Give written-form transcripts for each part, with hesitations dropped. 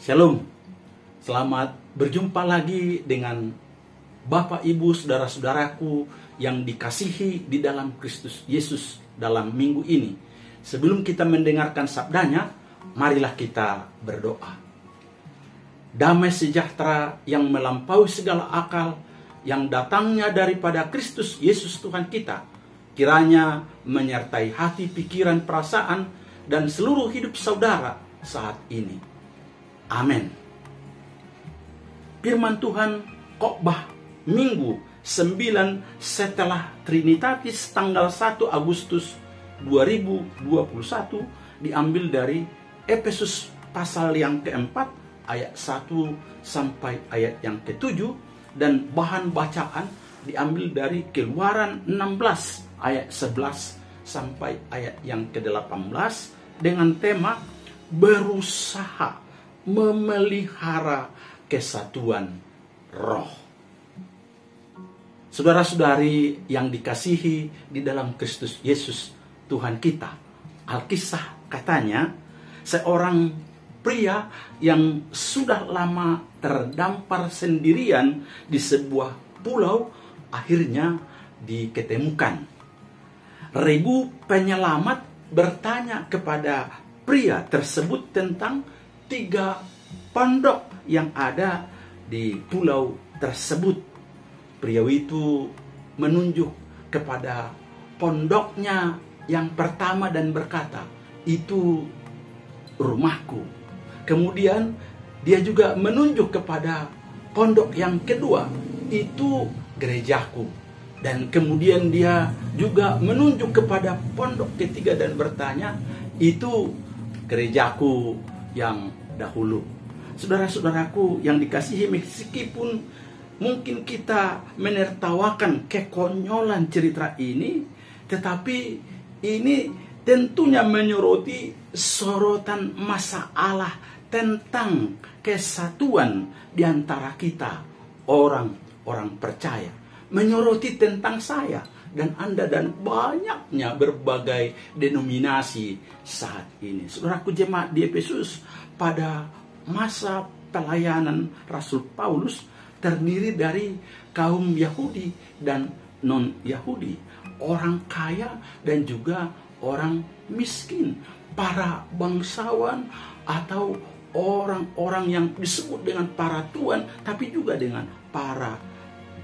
Shalom, selamat berjumpa lagi dengan Bapak, Ibu, Saudara-saudaraku yang dikasihi di dalam Kristus Yesus dalam minggu ini. Sebelum kita mendengarkan sabdanya, marilah kita berdoa. Damai sejahtera yang melampaui segala akal, yang datangnya daripada Kristus Yesus Tuhan kita, kiranya menyertai hati, pikiran, perasaan, dan seluruh hidup saudara saat ini. Amin. Firman Tuhan khotbah Minggu 9 setelah Trinitatis tanggal 1 Agustus 2021 diambil dari Efesus pasal yang keempat ayat 1 sampai ayat yang ke-7, dan bahan bacaan diambil dari Keluaran 16 ayat 11 sampai ayat yang ke-18 dengan tema berusaha memelihara kesatuan roh. Saudara-saudari yang dikasihi di dalam Kristus Yesus Tuhan kita, Alkisah katanya seorang pria yang sudah lama terdampar sendirian di sebuah pulau akhirnya diketemukan. Regu penyelamat bertanya kepada pria tersebut tentang 3 pondok yang ada di pulau tersebut. Pria itu menunjuk kepada pondoknya yang pertama dan berkata, "Itu rumahku." Kemudian dia juga menunjuk kepada pondok yang kedua, "Itu gerejaku." Dan kemudian dia juga menunjuk kepada pondok ketiga dan bertanya, "Itu gerejaku yang dahulu." Saudara-saudaraku yang dikasihi, meskipun mungkin kita menertawakan kekonyolan cerita ini, tetapi ini tentunya menyoroti sorotan masalah tentang kesatuan di antara kita, orang-orang percaya. Menyoroti tentang saya dan Anda dan banyaknya berbagai denominasi saat ini. Saudaraku jemaat di Efesus, pada masa pelayanan Rasul Paulus terdiri dari kaum Yahudi dan non-Yahudi, orang kaya dan juga orang miskin, para bangsawan atau orang-orang yang disebut dengan para tuan, tapi juga dengan para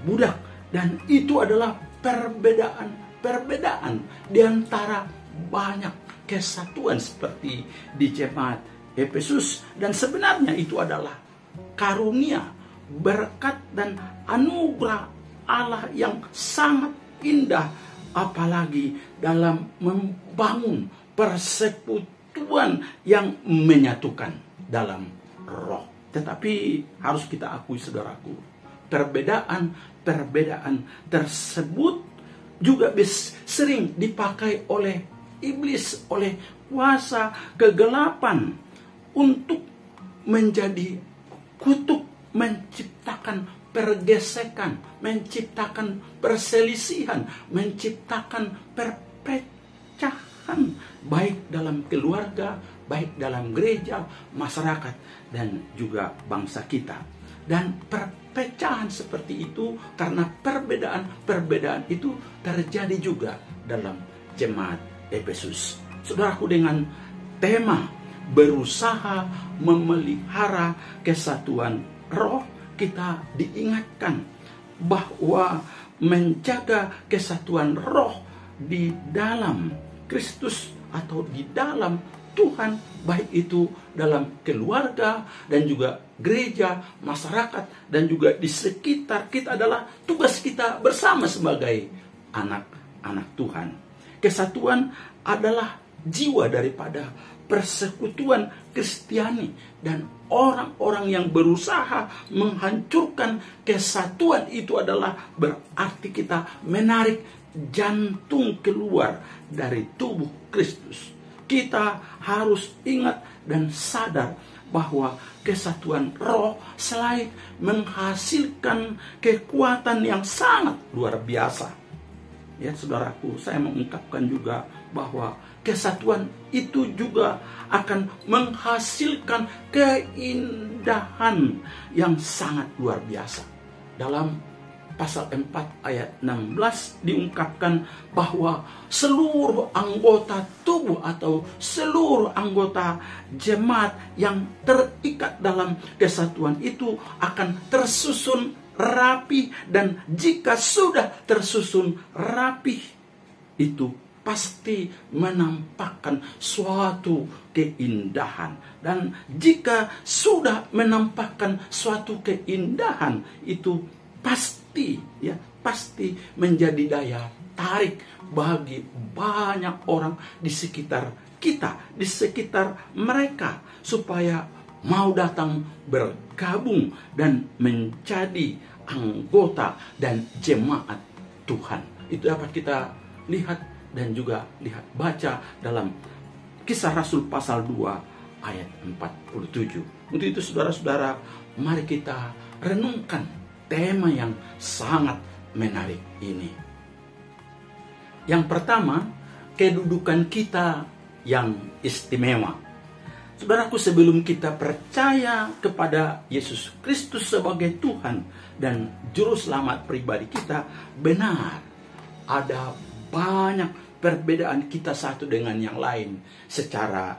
budak. Dan itu adalah perbedaan di antara banyak kesatuan seperti di jemaat Efesus. Dan sebenarnya itu adalah karunia, berkat dan anugerah Allah yang sangat indah, apalagi dalam membangun persekutuan yang menyatukan dalam roh. Tetapi harus kita akui, saudaraku, perbedaan tersebut juga sering dipakai oleh iblis, oleh kuasa kegelapan untuk menjadi kutuk, menciptakan pergesekan, menciptakan perselisihan, menciptakan perpecahan, baik dalam keluarga, baik dalam gereja, masyarakat, dan juga bangsa kita. Dan perpecahan seperti itu karena perbedaan itu terjadi juga dalam jemaat Efesus. Saudaraku, dengan tema berusaha memelihara kesatuan roh, kita diingatkan bahwa menjaga kesatuan roh di dalam Kristus atau di dalam Tuhan, baik itu dalam keluarga dan juga gereja, masyarakat, dan juga di sekitar kita, adalah tugas kita bersama sebagai anak-anak Tuhan. Kesatuan adalah jiwa daripada persekutuan Kristiani, dan orang-orang yang berusaha menghancurkan kesatuan itu adalah berarti kita menarik jantung keluar dari tubuh Kristus. Kita harus ingat dan sadar bahwa kesatuan roh selain menghasilkan kekuatan yang sangat luar biasa, ya saudaraku, saya mengungkapkan juga bahwa kesatuan itu juga akan menghasilkan keindahan yang sangat luar biasa. Dalam pasal 4 ayat 16 diungkapkan bahwa seluruh anggota tubuh atau seluruh anggota jemaat yang terikat dalam kesatuan itu akan tersusun rapi, dan jika sudah tersusun rapi itu pasti menampakkan suatu keindahan. Dan jika sudah menampakkan suatu keindahan itu pasti menjadi daya tarik bagi banyak orang di sekitar kita, di sekitar mereka, supaya mau datang bergabung dan menjadi anggota dan jemaat Tuhan. Itu dapat kita lihat dan juga baca dalam Kisah Rasul pasal 2 ayat 47. Untuk itu saudara-saudara, mari kita renungkan tema yang sangat menarik ini. Yang pertama, kedudukan kita yang istimewa. Saudaraku, sebelum kita percaya kepada Yesus Kristus sebagai Tuhan dan Juru Selamat pribadi kita, benar ada banyak perbedaan kita satu dengan yang lain secara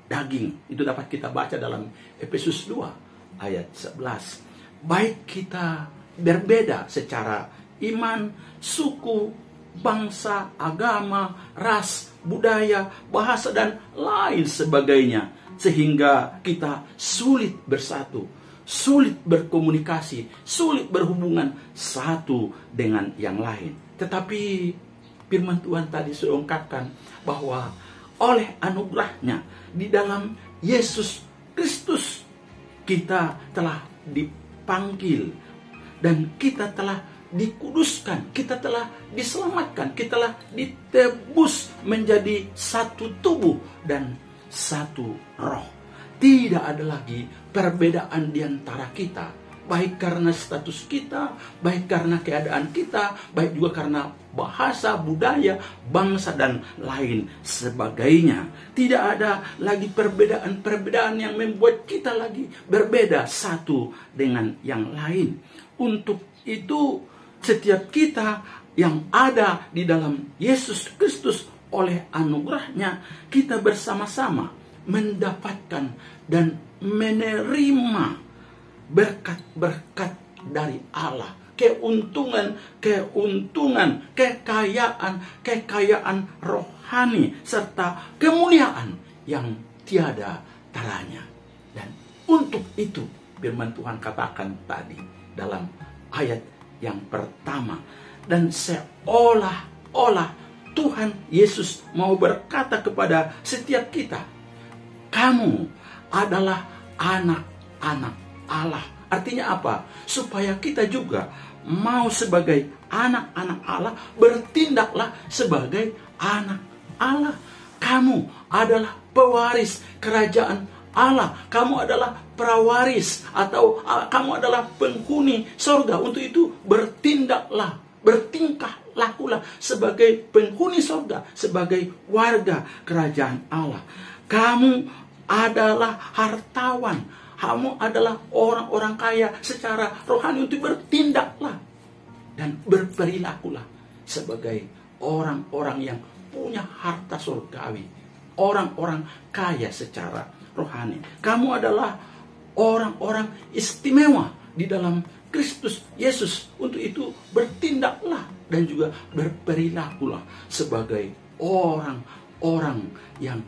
daging. Itu dapat kita baca dalam Efesus 2 ayat 11. Baik kita berbeda secara iman, suku, bangsa, agama, ras, budaya, bahasa, dan lain sebagainya, sehingga kita sulit bersatu, sulit berkomunikasi, sulit berhubungan satu dengan yang lain. Tetapi firman Tuhan tadi sudah ungkapkan bahwa oleh anugerahnya di dalam Yesus Kristus kita telah dipanggil dan kita telah dikuduskan, kita telah diselamatkan, kita telah ditebus menjadi satu tubuh dan satu roh. Tidak ada lagi perbedaan di antara kita, baik karena status kita, baik karena keadaan kita, baik juga karena bahasa, budaya, bangsa, dan lain sebagainya. Tidak ada lagi perbedaan-perbedaan yang membuat kita lagi berbeda satu dengan yang lain. Untuk itu, setiap kita yang ada di dalam Yesus Kristus oleh anugerahnya, kita bersama-sama mendapatkan dan menerima berkat-berkat dari Allah, keuntungan, kekayaan rohani, serta kemuliaan yang tiada taranya. Dan untuk itu firman Tuhan katakan tadi dalam ayat yang pertama, dan seolah-olah Tuhan Yesus mau berkata kepada setiap kita, kamu adalah anak-anak Allah. Artinya apa? Supaya kita juga mau sebagai anak-anak Allah, bertindaklah sebagai anak Allah. Kamu adalah pewaris kerajaan Allah. Kamu adalah prawaris atau kamu adalah penghuni sorga. Untuk itu bertindaklah, bertingkah lakulah sebagai penghuni sorga, sebagai warga kerajaan Allah. Kamu adalah hartawan, kamu adalah orang-orang kaya secara rohani. Untuk bertindaklah dan berperilakulah sebagai orang-orang yang punya harta surgawi, orang-orang kaya secara rohani. Kamu adalah orang-orang istimewa di dalam Kristus Yesus. Untuk itu bertindaklah dan juga berperilakulah sebagai orang-orang yang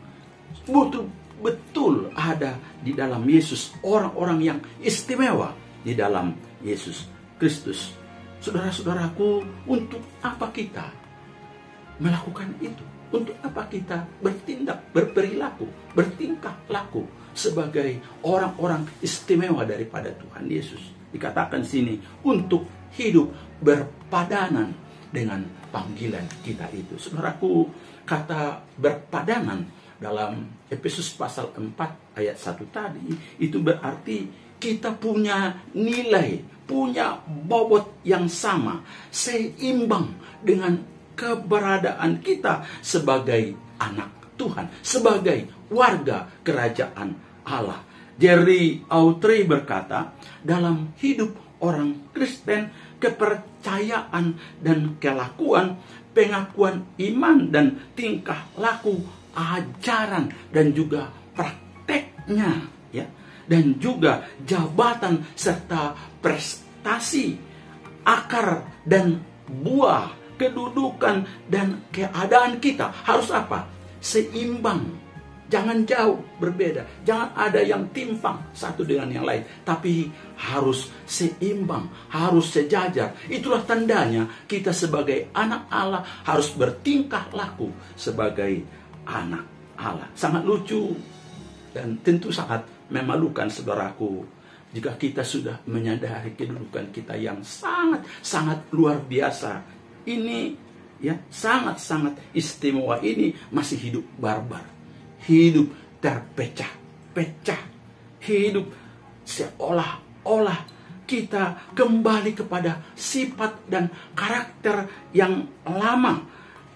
betul ada di dalam Yesus, orang-orang yang istimewa di dalam Yesus Kristus. Saudara-saudaraku, untuk apa kita melakukan itu? Untuk apa kita bertindak, berperilaku, bertingkah laku sebagai orang-orang istimewa daripada Tuhan Yesus? Dikatakan sini untuk hidup berpadanan dengan panggilan kita itu. Saudaraku, kata berpadanan dalam Efesus pasal 4 ayat 1 tadi, itu berarti kita punya nilai, punya bobot yang sama, seimbang dengan keberadaan kita sebagai anak Tuhan, sebagai warga kerajaan Allah. Jerry Autry berkata, dalam hidup orang Kristen, kepercayaan dan kelakuan, pengakuan iman dan tingkah laku, ajaran dan juga prakteknya, ya, dan juga jabatan serta prestasi, akar dan buah kedudukan dan keadaan kita harus apa? Seimbang. Jangan jauh berbeda, jangan ada yang timpang satu dengan yang lain, tapi harus seimbang, harus sejajar. Itulah tandanya kita sebagai anak Allah harus bertingkah laku sebagai anak Allah. Sangat lucu dan tentu sangat memalukan, saudaraku, jika kita sudah menyadari kedudukan kita yang sangat luar biasa ini, ya, sangat istimewa ini, masih hidup barbar. Hidup terpecah-pecah, hidup seolah-olah kita kembali kepada sifat dan karakter yang lama,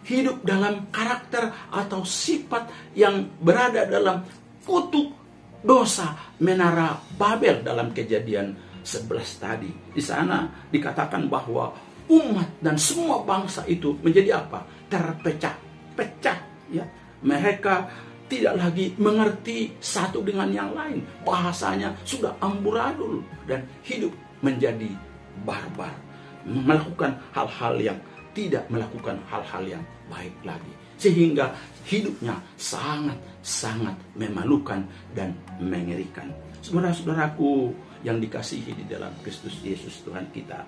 hidup dalam karakter atau sifat yang berada dalam kutuk dosa menara Babel dalam Kejadian 11 tadi. Di sana dikatakan bahwa umat dan semua bangsa itu menjadi apa? Terpecah-pecah, ya. Mereka tidak lagi mengerti satu dengan yang lain. Bahasanya sudah amburadul dan hidup menjadi barbar. Melakukan hal-hal yang tidak melakukan hal-hal yang baik lagi. Sehingga hidupnya sangat memalukan dan mengerikan. Saudara-saudaraku yang dikasihi di dalam Kristus Yesus Tuhan kita,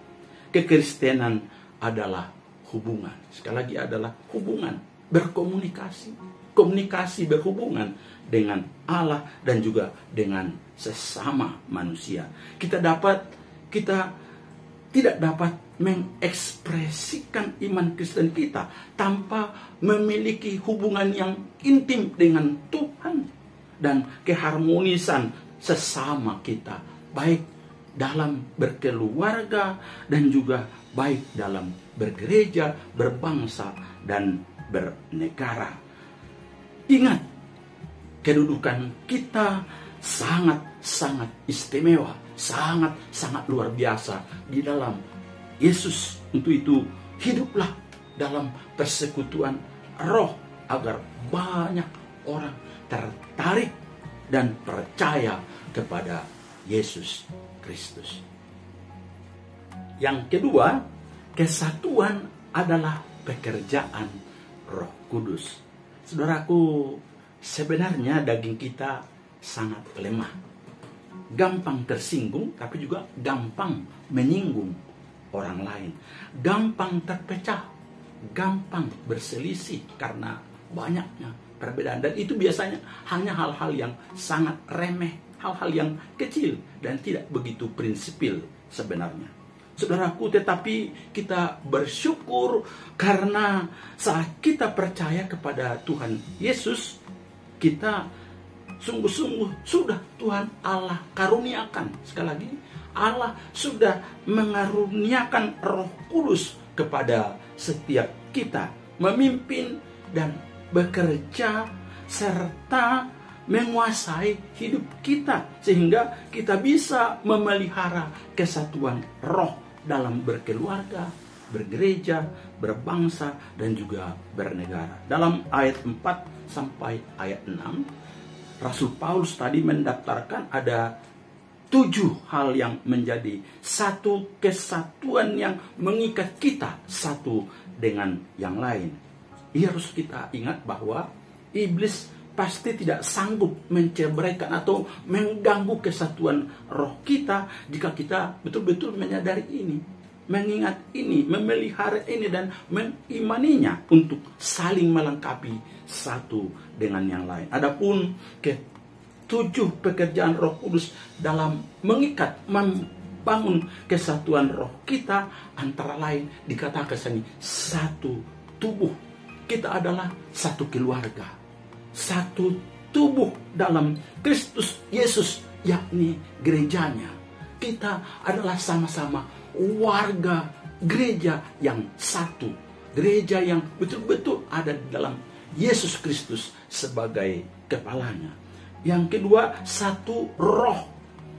kekristenan adalah hubungan. Sekali lagi adalah hubungan, berkomunikasi. Komunikasi berhubungan dengan Allah dan juga dengan sesama manusia. Kita tidak dapat mengekspresikan iman Kristen kita tanpa memiliki hubungan yang intim dengan Tuhan dan keharmonisan sesama kita, baik dalam berkeluarga dan juga baik dalam bergereja, berbangsa dan bernegara. Ingat, kedudukan kita sangat istimewa, sangat luar biasa di dalam Yesus. Untuk itu, hiduplah dalam persekutuan roh agar banyak orang tertarik dan percaya kepada Yesus Kristus. Yang kedua, kesatuan adalah pekerjaan Roh Kudus. Saudaraku, sebenarnya daging kita sangat lemah. Gampang tersinggung, tapi juga gampang menyinggung orang lain. Gampang terpecah, gampang berselisih karena banyaknya perbedaan. Dan itu biasanya hanya hal-hal yang sangat remeh, hal-hal yang kecil dan tidak begitu prinsipil sebenarnya. Saudaraku, tetapi kita bersyukur karena saat kita percaya kepada Tuhan Yesus, kita sungguh-sungguh sudah Tuhan Allah karuniakan. Sekali lagi, Allah sudah mengaruniakan Roh Kudus kepada setiap kita, memimpin dan bekerja serta menguasai hidup kita, sehingga kita bisa memelihara kesatuan roh dalam berkeluarga, bergereja, berbangsa, dan juga bernegara. Dalam ayat 4 sampai ayat 6, Rasul Paulus tadi mendaftarkan ada 7 hal yang menjadi satu kesatuan yang mengikat kita satu dengan yang lain. Harus kita ingat bahwa iblis pasti tidak sanggup mencebraikan atau mengganggu kesatuan roh kita jika kita betul-betul menyadari ini, mengingat ini, memelihara ini dan mengimaninya untuk saling melengkapi satu dengan yang lain. Adapun ke-7 pekerjaan Roh Kudus dalam mengikat, membangun kesatuan roh kita, antara lain dikatakan sini satu tubuh. Kita adalah satu keluarga, satu tubuh dalam Kristus Yesus, yakni gerejanya. Kita adalah sama-sama warga gereja yang satu, gereja yang betul-betul ada di dalam Yesus Kristus sebagai kepalanya. Yang kedua, satu roh.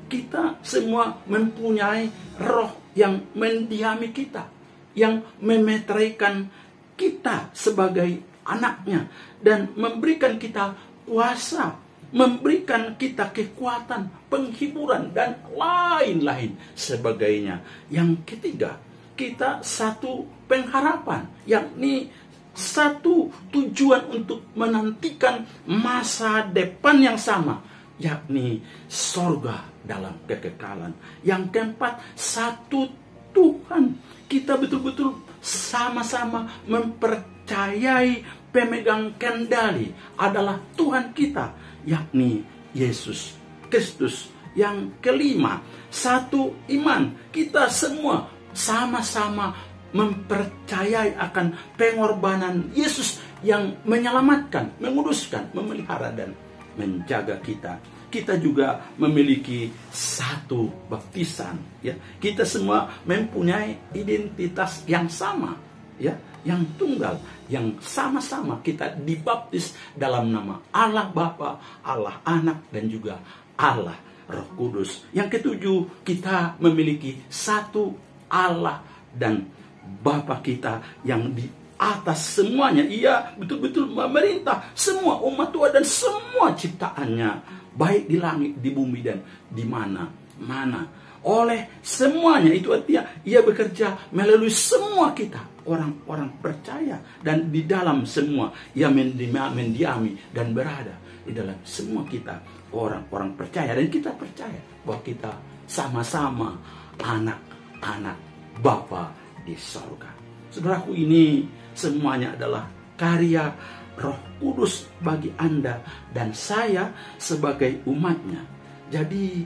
Kita semua mempunyai roh yang mendiami kita, yang memeteraikan kita sebagai anaknya, dan memberikan kita kuasa, memberikan kita kekuatan, penghiburan, dan lain-lain sebagainya. Yang ketiga, kita satu pengharapan, yakni satu tujuan untuk menantikan masa depan yang sama, yakni sorga dalam kekekalan. Yang keempat, satu Tuhan. Kita betul-betul sama-sama mempercayai pemegang kendali adalah Tuhan kita, yakni Yesus Kristus. Yang kelima, satu iman. Kita semua sama-sama mempercayai akan pengorbanan Yesus yang menyelamatkan, menguduskan, memelihara, dan menjaga kita. Kita juga memiliki satu baptisan, ya. Kita semua mempunyai identitas yang sama, ya, yang tunggal, yang sama-sama kita dibaptis dalam nama Allah Bapa, Allah Anak, dan juga Allah Roh Kudus. Yang ketujuh, kita memiliki satu Allah dan Bapa kita yang di atas semuanya. Ia betul-betul memerintah semua umat Tuhan dan semua ciptaannya, baik di langit, di bumi, dan di mana-mana. Oleh semuanya, itu artinya ia bekerja melalui semua kita, orang-orang percaya, dan di dalam semua ia mendiami dan berada di dalam semua kita, orang-orang percaya. Dan kita percaya bahwa kita sama-sama anak-anak Bapa di sorga. Saudaraku, ini semuanya adalah karya Roh Kudus bagi Anda dan saya sebagai umatnya. Jadi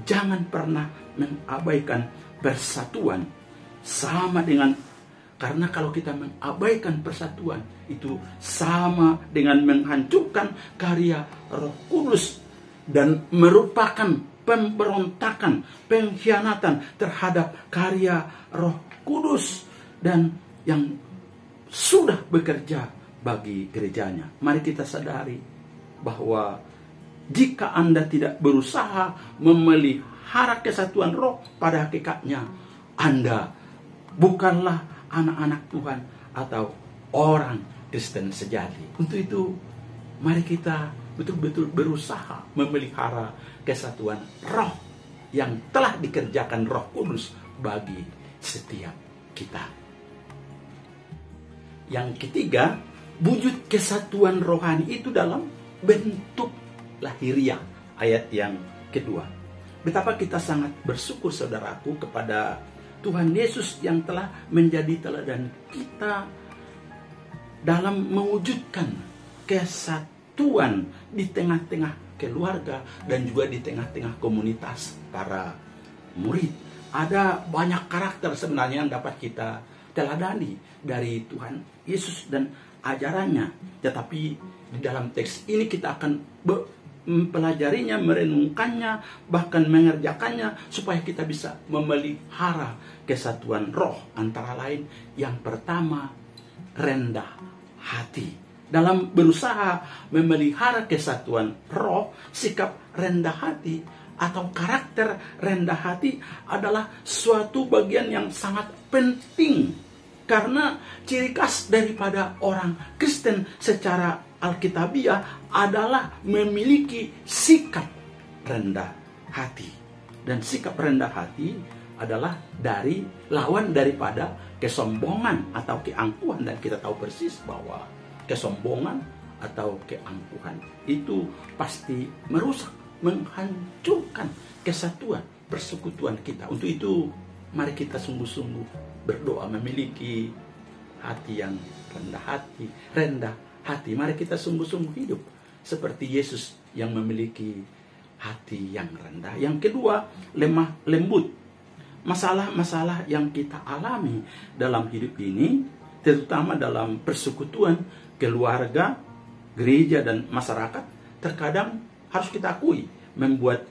jangan pernah mengabaikan persatuan, sama dengan, karena kalau kita mengabaikan persatuan itu sama dengan menghancurkan karya Roh Kudus dan merupakan pemberontakan, pengkhianatan terhadap karya Roh Kudus dan yang sudah bekerja bagi gerejanya. Mari kita sadari bahwa jika Anda tidak berusaha memelihara kesatuan roh, pada hakikatnya Anda bukanlah anak-anak Tuhan atau orang Kristen sejati. Untuk itu, mari kita betul-betul berusaha memelihara kesatuan roh yang telah dikerjakan Roh Kudus bagi setiap kita. Yang ketiga, wujud kesatuan rohani itu dalam bentuk lahiriah. Ayat yang kedua. Betapa kita sangat bersyukur, saudaraku, kepada Tuhan Yesus yang telah menjadi teladan kita dalam mewujudkan kesatuan di tengah-tengah keluarga dan juga di tengah-tengah komunitas para murid. Ada banyak karakter sebenarnya yang dapat kita teladani dari Tuhan Yesus dan ajarannya. Tetapi di dalam teks ini kita akan mempelajarinya, merenungkannya, bahkan mengerjakannya supaya kita bisa memelihara kesatuan roh. Antara lain, yang pertama, rendah hati. Dalam berusaha memelihara kesatuan roh, sikap rendah hati atau karakter rendah hati adalah suatu bagian yang sangat penting, karena ciri khas daripada orang Kristen secara Alkitabiah adalah memiliki sikap rendah hati. Dan sikap rendah hati adalah lawan daripada kesombongan atau keangkuhan. Dan kita tahu persis bahwa kesombongan atau keangkuhan itu pasti merusak, menghancurkan kesatuan persekutuan kita. Untuk itu, mari kita sungguh-sungguh berdoa memiliki hati yang rendah hati. Mari kita sungguh-sungguh hidup seperti Yesus yang memiliki hati yang rendah. Yang kedua, lemah lembut. Masalah-masalah yang kita alami dalam hidup ini, terutama dalam persekutuan, keluarga, gereja, dan masyarakat, terkadang harus kita akui membuat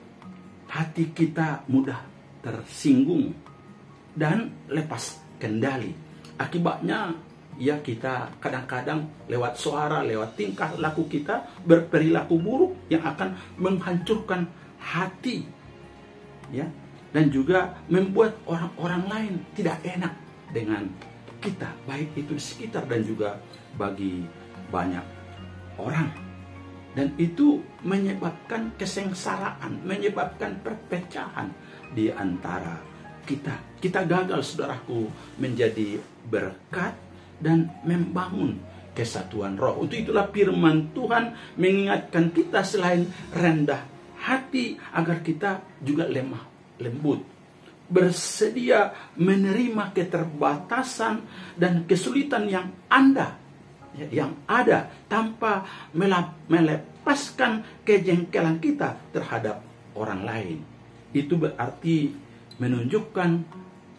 hati kita mudah tersinggung dan lepas kendali. Akibatnya ya kita kadang-kadang lewat suara, lewat tingkah laku kita berperilaku buruk yang akan menghancurkan hati, ya, dan juga membuat orang-orang lain tidak enak dengan kita, baik itu di sekitar dan juga bagi banyak orang. Dan itu menyebabkan kesengsaraan, menyebabkan perpecahan di antara kita. Kita gagal, saudaraku, menjadi berkat dan membangun kesatuan roh. Untuk itulah firman Tuhan mengingatkan kita selain rendah hati, agar kita juga lemah lembut, bersedia menerima keterbatasan dan kesulitan yang ada tanpa melepaskan kejengkelan kita terhadap orang lain. Itu berarti menunjukkan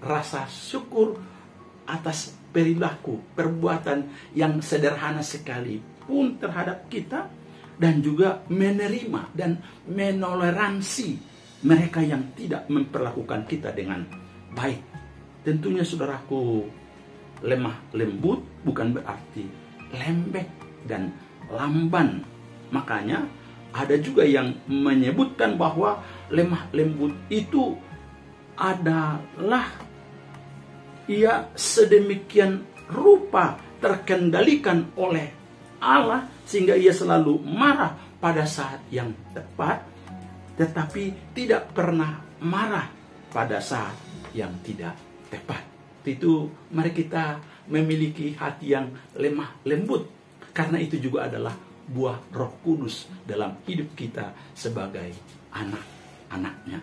rasa syukur atas perilaku, perbuatan yang sederhana sekalipun terhadap kita, dan juga menerima dan menoleransi mereka yang tidak memperlakukan kita dengan baik. Tentunya, saudaraku, lemah lembut bukan berarti lembek dan lamban. Makanya ada juga yang menyebutkan bahwa lemah lembut itu adalah ia sedemikian rupa terkendalikan oleh Allah sehingga ia selalu marah pada saat yang tepat, tetapi tidak pernah marah pada saat yang tidak tepat. Itu mari kita memiliki hati yang lemah lembut, karena itu juga adalah buah Roh Kudus dalam hidup kita sebagai anak-anaknya.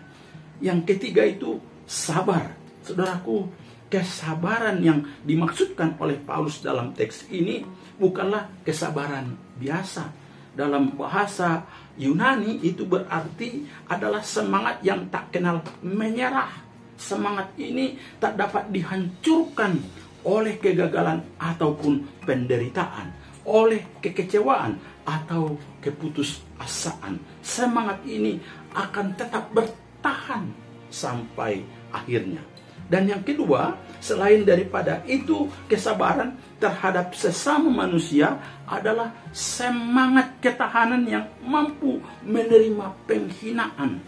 Yang ketiga itu sabar. Saudaraku, kesabaran yang dimaksudkan oleh Paulus dalam teks ini bukanlah kesabaran biasa. Dalam bahasa Yunani itu berarti adalah semangat yang tak kenal menyerah. Semangat ini tak dapat dihancurkan oleh kegagalan ataupun penderitaan, oleh kekecewaan atau keputusasaan. Semangat ini akan tetap bertahan sampai akhirnya. Dan yang kedua, selain daripada itu, kesabaran terhadap sesama manusia adalah semangat ketahanan yang mampu menerima penghinaan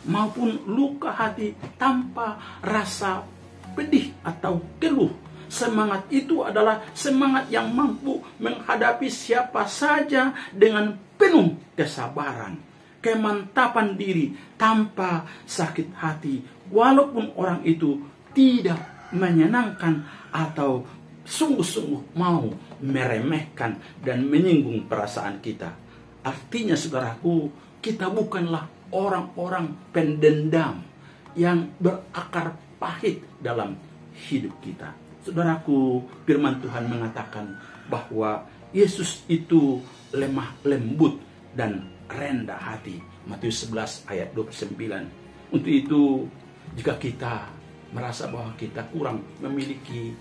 maupun luka hati tanpa rasa pedih atau keluh. Semangat itu adalah semangat yang mampu menghadapi siapa saja dengan penuh kesabaran, kemantapan diri tanpa sakit hati, walaupun orang itu tidak menyenangkan atau sungguh-sungguh mau meremehkan dan menyinggung perasaan kita. Artinya, saudaraku, kita bukanlah orang-orang pendendam yang berakar pahit dalam hidup kita. Saudaraku, firman Tuhan mengatakan bahwa Yesus itu lemah lembut dan rendah hati. Matius 11 ayat 29. Untuk itu, jika kita merasa bahwa kita kurang memiliki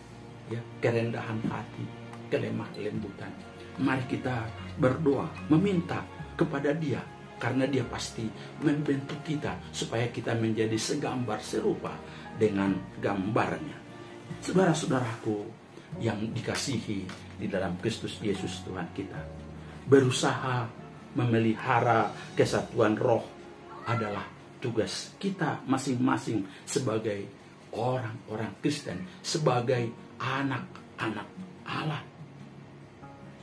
kerendahan hati, kelemah lembutan, mari kita berdoa, meminta kepada Dia, karena Dia pasti membentuk kita supaya kita menjadi segambar serupa dengan gambarnya. Saudara-saudaraku yang dikasihi di dalam Kristus Yesus Tuhan kita, berusaha memelihara kesatuan roh adalah tugas kita masing-masing sebagai orang-orang Kristen, sebagai anak-anak Allah.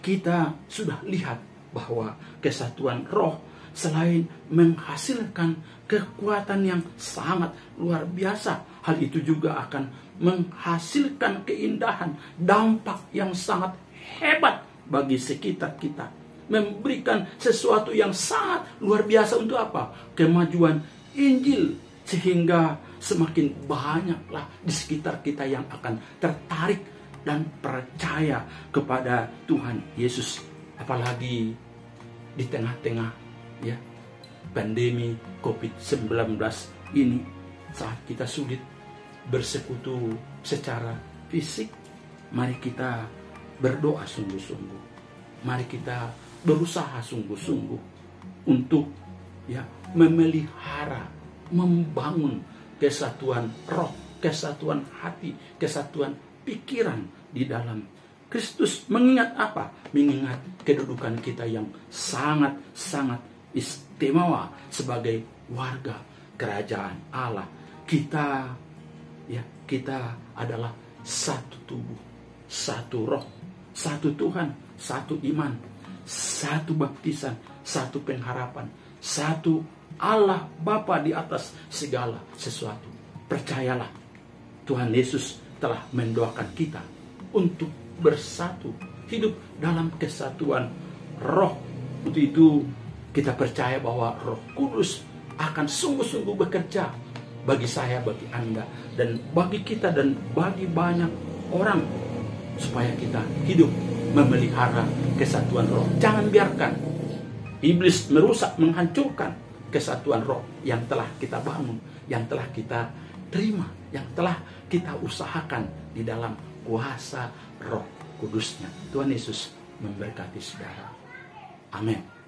Kita sudah lihat bahwa kesatuan roh selain menghasilkan kekuatan yang sangat luar biasa, hal itu juga akan menghasilkan keindahan, dampak yang sangat hebat bagi sekitar kita, memberikan sesuatu yang sangat luar biasa untuk apa? Kemajuan Injil, sehingga semakin banyaklah di sekitar kita yang akan tertarik dan percaya kepada Tuhan Yesus. Apalagi di tengah-tengah pandemi COVID-19 ini, saat kita sulit bersekutu secara fisik, mari kita berdoa sungguh-sungguh. Mari kita berusaha sungguh-sungguh untuk memelihara, membangun kesatuan roh, kesatuan hati, kesatuan pikiran di dalam Kristus. Mengingat apa? Mengingat kedudukan kita yang sangat-sangat istimewa sebagai warga kerajaan Allah. Kita adalah satu tubuh, satu roh, satu Tuhan, satu iman, satu baptisan, satu pengharapan, satu Allah Bapa di atas segala sesuatu. Percayalah, Tuhan Yesus telah mendoakan kita untuk bersatu, hidup dalam kesatuan roh. Untuk itu kita percaya bahwa Roh Kudus akan sungguh-sungguh bekerja bagi saya, bagi Anda, dan bagi kita, dan bagi banyak orang, supaya kita hidup memelihara kesatuan roh. Jangan biarkan iblis merusak, menghancurkan kesatuan roh yang telah kita bangun, yang telah kita terima, yang telah kita usahakan di dalam kuasa Roh Kudusnya. Tuhan Yesus memberkati saudara. Amin.